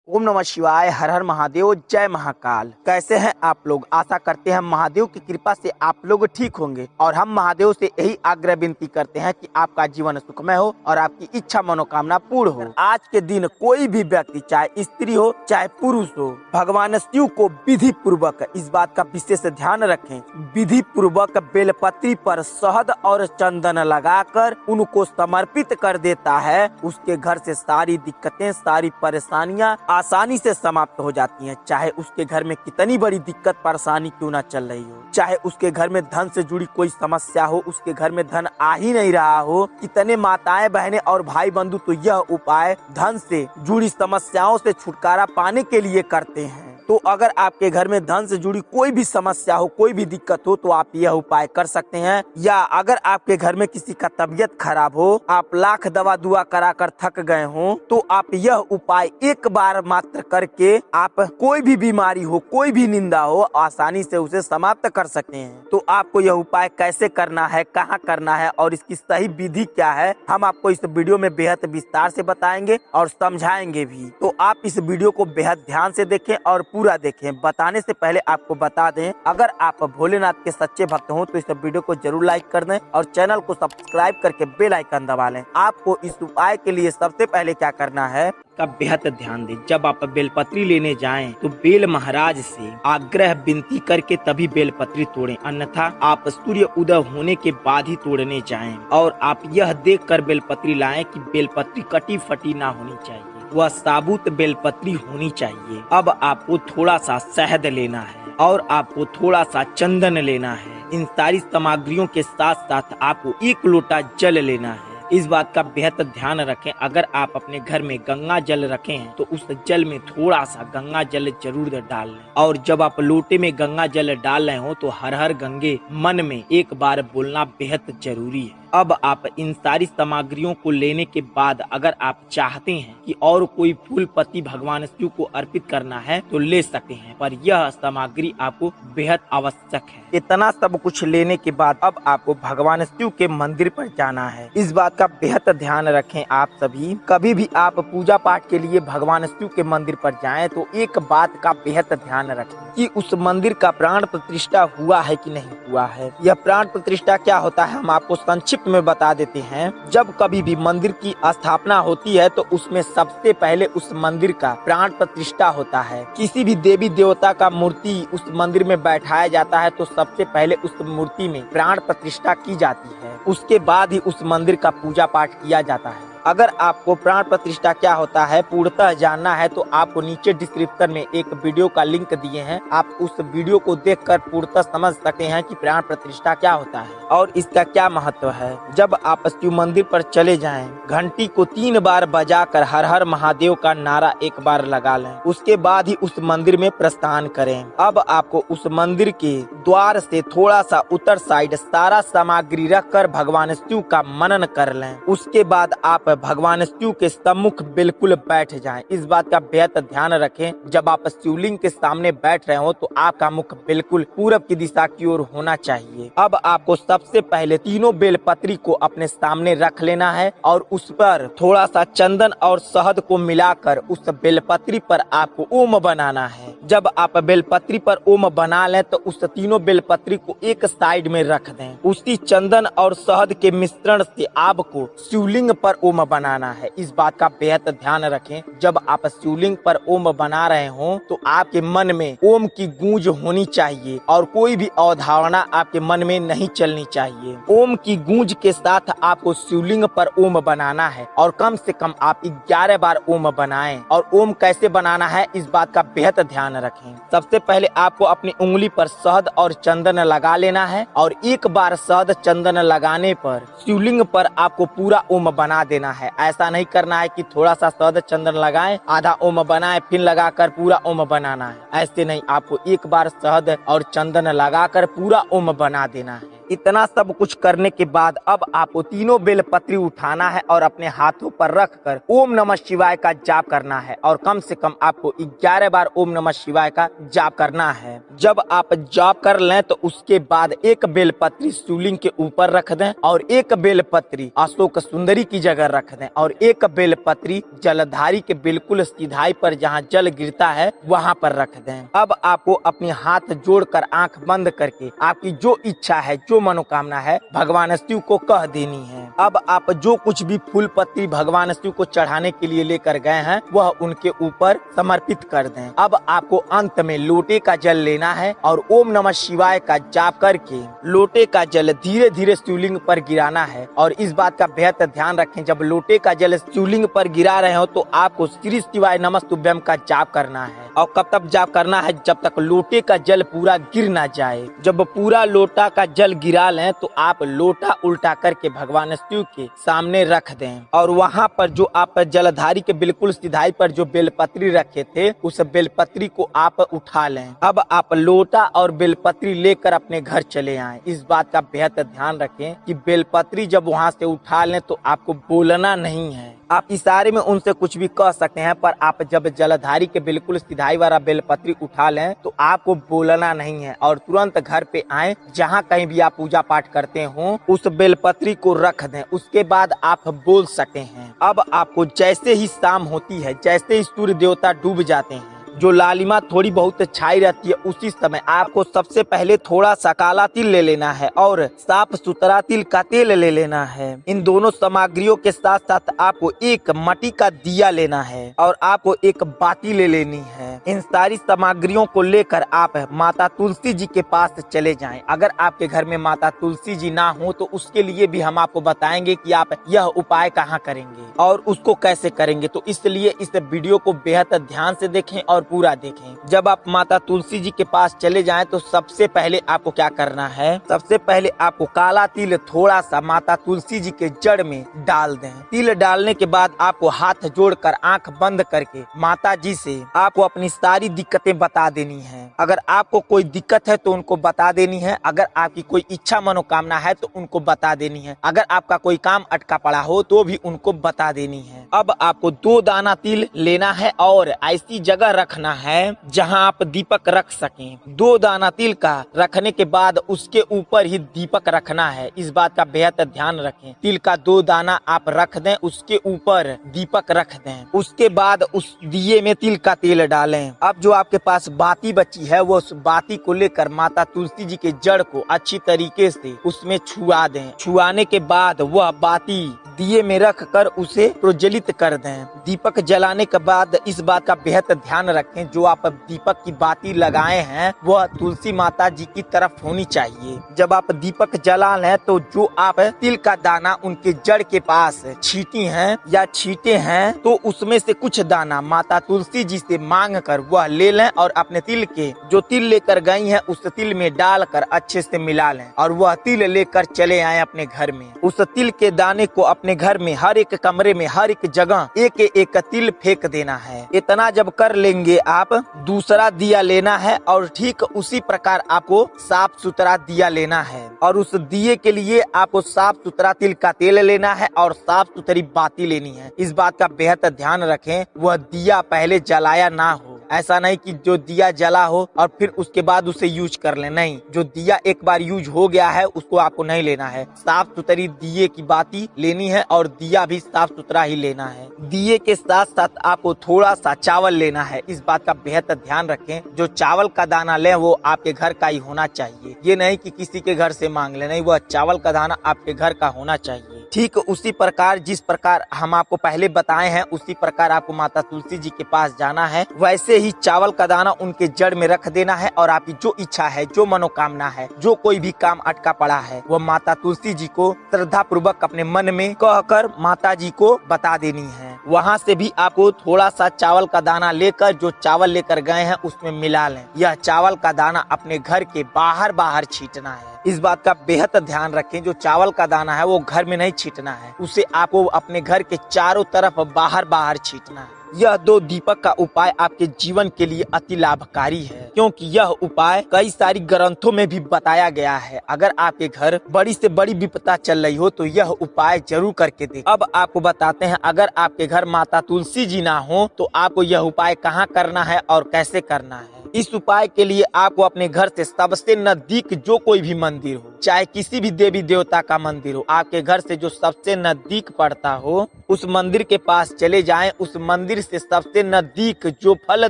ओम नमः शिवाय। हर हर महादेव। जय महाकाल। कैसे हैं आप लोग? आशा करते हैं महादेव की कृपा से आप लोग ठीक होंगे और हम महादेव से यही आग्रह विनती करते हैं कि आपका जीवन सुखमय हो और आपकी इच्छा मनोकामना पूर्ण हो। आज के दिन कोई भी व्यक्ति, चाहे स्त्री हो चाहे पुरुष हो, भगवान शिव को विधि पूर्वक, इस बात का विशेष ध्यान रखें, विधि पूर्वक बेलपत्री पर शहद और चंदन लगाकर उनको समर्पित कर देता है। उसके घर से सारी दिक्कतें, सारी परेशानियां आसानी से समाप्त हो जाती हैं। चाहे उसके घर में कितनी बड़ी दिक्कत परेशानी क्यों ना चल रही हो, चाहे उसके घर में धन से जुड़ी कोई समस्या हो, उसके घर में धन आ ही नहीं रहा हो, कितने माताएं बहनें और भाई बंधु तो यह उपाय धन से जुड़ी समस्याओं से छुटकारा पाने के लिए करते हैं। तो अगर आपके घर में धन से जुड़ी कोई भी समस्या हो, कोई भी दिक्कत हो, तो आप यह उपाय कर सकते हैं। या अगर आपके घर में किसी का तबीयत खराब हो, आप लाख दवा दुआ कराकर थक गए हो, तो आप यह उपाय एक बार मात्र करके आप कोई भी बीमारी हो, कोई भी निंदा हो, आसानी से उसे समाप्त कर सकते हैं। तो आपको यह उपाय कैसे करना है, कहाँ करना है और इसकी सही विधि क्या है, हम आपको इस वीडियो में बेहद विस्तार से बताएंगे और समझाएंगे भी। तो आप इस वीडियो को बेहद ध्यान से देखें और पूरा देखें। बताने से पहले आपको बता दें, अगर आप भोलेनाथ के सच्चे भक्त हो तो इस वीडियो को जरूर लाइक कर दें और चैनल को सब्सक्राइब करके बेल आइकन दबा लें। आपको इस उपाय के लिए सबसे पहले क्या करना है का बेहद ध्यान दें। जब आप बेलपत्री लेने जाएं तो बेल महाराज से आग्रह विनती करके तभी बेलपत्री तोड़ें, अन्यथा आप सूर्य उदय होने के बाद ही तोड़ने जाएं। और आप यह देखकर बेलपत्री लाएं कि बेलपत्री कटी फटी ना होनी चाहिए, वह साबुत बेलपत्री होनी चाहिए। अब आपको थोड़ा सा शहद लेना है और आपको थोड़ा सा चंदन लेना है। इन सारी सामग्रियों के साथ साथ आपको 1 लोटा जल लेना है। इस बात का बेहद ध्यान रखें, अगर आप अपने घर में गंगा जल रखे हैं तो उस जल में थोड़ा सा गंगा जल जरूर डाल लें। और जब आप लोटे में गंगा जल डाल रहे हो तो हर हर गंगे मन में एक बार बोलना बेहद जरूरी है। अब आप इन सारी सामग्रियों को लेने के बाद अगर आप चाहते हैं कि और कोई फूल पत्ती भगवान शिव को अर्पित करना है तो ले सकते हैं, पर यह सामग्री आपको बेहद आवश्यक है। इतना सब कुछ लेने के बाद अब आपको भगवान शिव के मंदिर पर जाना है। इस बात का बेहद ध्यान रखें आप सभी। कभी भी आप पूजा पाठ के लिए भगवान शिव के मंदिर पर जाएं तो एक बात का बेहद ध्यान रखें कि उस मंदिर का प्राण प्रतिष्ठा हुआ है कि नहीं हुआ है। यह प्राण प्रतिष्ठा क्या होता है हम आपको संक्षिप्त में बता देते हैं। जब कभी भी मंदिर की स्थापना होती है तो उसमें सबसे पहले उस मंदिर का प्राण प्रतिष्ठा होता है। किसी भी देवी देवता का मूर्ति उस मंदिर में बैठाया जाता है तो सबसे पहले उस मूर्ति में प्राण प्रतिष्ठा की जाती है, उसके बाद ही उस मंदिर का पूजा पाठ किया जाता है। अगर आपको प्राण प्रतिष्ठा क्या होता है पूर्णतः जानना है तो आपको नीचे डिस्क्रिप्शन में एक वीडियो का लिंक दिए हैं, आप उस वीडियो को देखकर पूर्णतः समझ सकते हैं कि प्राण प्रतिष्ठा क्या होता है और इसका क्या महत्व है। जब आप शिव मंदिर पर चले जाएं, घंटी को 3 बार बजाकर हर हर महादेव का नारा एक बार लगा लें, उसके बाद ही उस मंदिर में प्रस्थान करें। अब आपको उस मंदिर के द्वार से थोड़ा सा उत्तर साइड सारा सामग्री रखकर भगवान शिव का मनन कर लें। उसके बाद आप भगवान शिव के सम्मुख बिल्कुल बैठ जाएं। इस बात का बेहद ध्यान रखें, जब आप शिवलिंग के सामने बैठ रहे हो तो आपका मुख बिल्कुल पूरब की दिशा की ओर होना चाहिए। अब आपको सबसे पहले तीनों बेलपत्री को अपने सामने रख लेना है और उस पर थोड़ा सा चंदन और शहद को मिलाकर उस बेलपत्री पर आपको ओम बनाना है। जब आप बेलपत्री पर ओम बना लें तो उस तीनों बेलपत्री को एक साइड में रख दें। उसी चंदन और शहद के मिश्रण से आपको शिवलिंग पर ओम बनाना है। इस बात का बेहद ध्यान रखें, जब आप शिवलिंग पर ओम बना रहे हो तो आपके मन में ओम की गूंज होनी चाहिए और कोई भी अवधारणा आपके मन में नहीं चलनी चाहिए। ओम की गूंज के साथ आपको शिवलिंग पर ओम बनाना है और कम से कम आप 11 बार ओम बनाएं। और ओम कैसे बनाना है इस बात का बेहद ध्यान रखें। सबसे पहले आपको अपनी उंगली पर शहद और चंदन लगा लेना है और एक बार शहद चंदन लगाने पर शिवलिंग पर आपको पूरा ओम बना देना है। ऐसा नहीं करना है कि थोड़ा सा शहद चंदन लगाएं, आधा ओम बनाएं, फिर लगाकर पूरा ओम बनाना है। ऐसे नहीं, आपको एक बार शहद और चंदन लगाकर पूरा ओम बना देना है। इतना सब कुछ करने के बाद अब आपको तीनों बेलपत्री उठाना है और अपने हाथों पर रखकर ओम नमः शिवाय का जाप करना है और कम से कम आपको 11 बार ओम नमः शिवाय का जाप करना है। जब आप जाप कर लें तो उसके बाद एक बेलपत्री शिवलिंग के ऊपर रख दें और एक बेलपत्री अशोक सुंदरी की जगह रख दें और एक बेलपत्री जलधारी के बिल्कुल सीधाई पर जहाँ जल गिरता है वहाँ पर रख दें। अब आपको अपने हाथ जोड़कर आंख बंद करके आपकी जो इच्छा है, जो मनोकामना है, भगवान शिव को कह देनी है। अब आप जो कुछ भी फूल पत्ती भगवान शिव को चढ़ाने के लिए लेकर गए हैं वह उनके ऊपर समर्पित कर दें। अब आपको अंत में लोटे का जल लेना है और ओम नमः शिवाय का जाप करके लोटे का जल धीरे धीरे शिवलिंग पर गिराना है। और इस बात का बेहद ध्यान रखें, जब लोटे का जल शिवलिंग पर गिरा रहे हो तो आपको श्री शिवाय नमस्तुभ्यम का जाप करना है। और कब तक जाप करना है? जब तक लोटे का जल पूरा गिर ना जाए। जब पूरा लोटा का जल गिरा लें तो आप लोटा उल्टा करके भगवान शिव के सामने रख दें और वहाँ पर जो आप जलधारी के बिल्कुल सीधाई पर जो बेलपत्री रखे थे उस बेलपत्री को आप उठा लें। अब आप लोटा और बेलपत्री लेकर अपने घर चले आएं। इस बात का बेहद ध्यान रखें कि बेलपत्री जब वहाँ से उठा लें तो आपको बोलना नहीं है। आप इशारे में उनसे कुछ भी कह सकते हैं, पर आप जब जलधारी के बिल्कुल सीधाई वाला बेलपत्री उठा लें तो आपको बोलना नहीं है और तुरंत घर पे आए, जहाँ कहीं भी आप पूजा पाठ करते हो उस बेलपत्री को रख दें। उसके बाद आप बोल सकते हैं। अब आपको जैसे ही शाम होती है, जैसे ही सूर्य देवता डूब जाते हैं, जो लालिमा थोड़ी बहुत छाई रहती है, उसी समय आपको सबसे पहले थोड़ा सा काला तिल ले लेना है और साफ सुथरा तिल का तेल ले लेना है। इन दोनों सामग्रियों के साथ साथ आपको एक मट्टी का दिया लेना है और आपको एक बाती ले लेनी है। इन सारी सामग्रियों को लेकर आप माता तुलसी जी के पास चले जाएं। अगर आपके घर में माता तुलसी जी ना हो तो उसके लिए भी हम आपको बताएंगे कि आप यह उपाय कहाँ करेंगे और उसको कैसे करेंगे। तो इसलिए इस वीडियो को बेहद ध्यान से देखें और पूरा देखें। जब आप माता तुलसी जी के पास चले जाएं तो सबसे पहले आपको क्या करना है? सबसे पहले आपको काला तिल थोड़ा सा माता तुलसी जी के जड़ में डाल दें। तिल डालने के बाद आपको हाथ जोड़कर आंख बंद करके माता जी से आपको अपनी सारी दिक्कतें बता देनी है। अगर आपको कोई दिक्कत है तो उनको बता देनी है। अगर आपकी कोई इच्छा मनोकामना है तो उनको बता देनी है। अगर आपका कोई काम अटका पड़ा हो तो भी उनको बता देनी है। अब आपको 2 दाना तिल लेना है और ऐसी जगह रखना है जहां आप दीपक रख सकें। 2 दाना तिल का रखने के बाद उसके ऊपर ही दीपक रखना है। इस बात का बेहद ध्यान रखें। तिल का 2 दाना आप रख दें, उसके ऊपर दीपक रख दें। उसके बाद उस दिए में तिल का तेल डालें। अब जो आपके पास बाती बची है वो उस बाती को लेकर माता तुलसी जी के जड़ को अच्छी तरीके से उसमें छुआ दें। छुआने के बाद वह बाती दिए में रख कर उसे प्रज्वलित कर दें। दीपक जलाने के बाद इस बात का बेहद ध्यान रखें, जो आप दीपक की बाती लगाए हैं वह तुलसी माता जी की तरफ होनी चाहिए। जब आप दीपक जला लें तो जो आप तिल का दाना उनके जड़ के पास छीटी हैं या छीटे हैं तो उसमें से कुछ दाना माता तुलसी जी से मांग कर वह ले लें और अपने तिल के जो तिल लेकर गई हैं उस तिल में डालकर अच्छे से मिला लें और वह तिल लेकर चले आए अपने घर में। उस तिल के दाने को अपने घर में हर एक कमरे में हर एक जगह एक एक तिल फेंक देना है। इतना जब कर लेंगे आप दूसरा दिया लेना है और ठीक उसी प्रकार आपको साफ सुथरा दिया लेना है और उस दिए के लिए आपको साफ सुथरा तिल का तेल लेना है और साफ सुथरी बाती लेनी है। इस बात का बेहद ध्यान रखें, वह दिया पहले जलाया ना हो। ऐसा नहीं कि जो दिया जला हो और फिर उसके बाद उसे यूज कर ले, नहीं। जो दिया एक बार यूज हो गया है उसको आपको नहीं लेना है। साफ सुथरी दिए की बाती लेनी है और दिया भी साफ सुथरा ही लेना है। दिए के साथ साथ आपको थोड़ा सा चावल लेना है। इस बात का बेहद ध्यान रखें, जो चावल का दाना ले वो आपके घर का ही होना चाहिए। ये नहीं कि किसी के घर से मांग ले, नहीं, वह चावल का दाना आपके घर का होना चाहिए। ठीक उसी प्रकार जिस प्रकार हम आपको पहले बताए हैं उसी प्रकार आपको माता तुलसी जी के पास जाना है। वैसे ही चावल का दाना उनके जड़ में रख देना है और आपकी जो इच्छा है, जो मनोकामना है, जो कोई भी काम अटका पड़ा है वह माता तुलसी जी को श्रद्धा पूर्वक अपने मन में कहकर माता जी को बता देनी है। वहाँ से भी आपको थोड़ा सा चावल का दाना लेकर जो चावल लेकर गए हैं उसमें मिला लें। यह चावल का दाना अपने घर के बाहर छींटना है। इस बात का बेहद ध्यान रखें, जो चावल का दाना है वो घर में नहीं छींटना है, उसे आपको अपने घर के चारों तरफ बाहर बाहर छींटना है। यह 2 दीपक का उपाय आपके जीवन के लिए अति लाभकारी है, क्योंकि यह उपाय कई सारी ग्रंथों में भी बताया गया है। अगर आपके घर बड़ी से बड़ी विपदा चल रही हो तो यह उपाय जरूर करके देखें। अब आपको बताते हैं, अगर आपके घर माता तुलसी जी ना हो तो आपको यह उपाय कहाँ करना है और कैसे करना है। इस उपाय के लिए आपको अपने घर से सबसे नजदीक जो कोई भी मंदिर हो, चाहे किसी भी देवी देवता का मंदिर हो, आपके घर से जो सबसे नजदीक पड़ता हो उस मंदिर के पास चले जाएं। उस मंदिर से सबसे नजदीक जो फल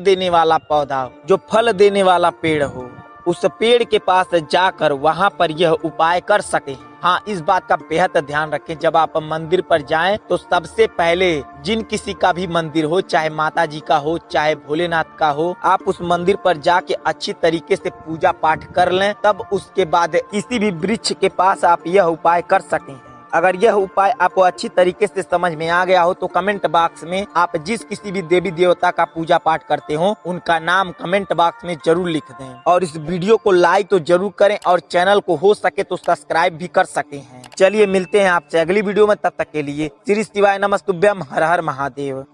देने वाला पौधा हो, जो फल देने वाला पेड़ हो, उस पेड़ के पास जाकर वहां पर यह उपाय कर सके। हाँ, इस बात का बेहद ध्यान रखें, जब आप मंदिर पर जाएं तो सबसे पहले जिन किसी का भी मंदिर हो, चाहे माता जी का हो चाहे भोलेनाथ का हो, आप उस मंदिर पर जाके अच्छी तरीके से पूजा पाठ कर लें। तब उसके बाद किसी भी वृक्ष के पास आप यह उपाय कर सकें। अगर यह उपाय आपको अच्छी तरीके से समझ में आ गया हो तो कमेंट बॉक्स में आप जिस किसी भी देवी देवता का पूजा पाठ करते हो उनका नाम कमेंट बॉक्स में जरूर लिख दें, और इस वीडियो को लाइक तो जरूर करें और चैनल को हो सके तो सब्सक्राइब भी कर सकते हैं। चलिए मिलते हैं आपसे अगली वीडियो में, तब तक के लिए श्री शिवाय नमस्तुभ्यम, हर हर महादेव।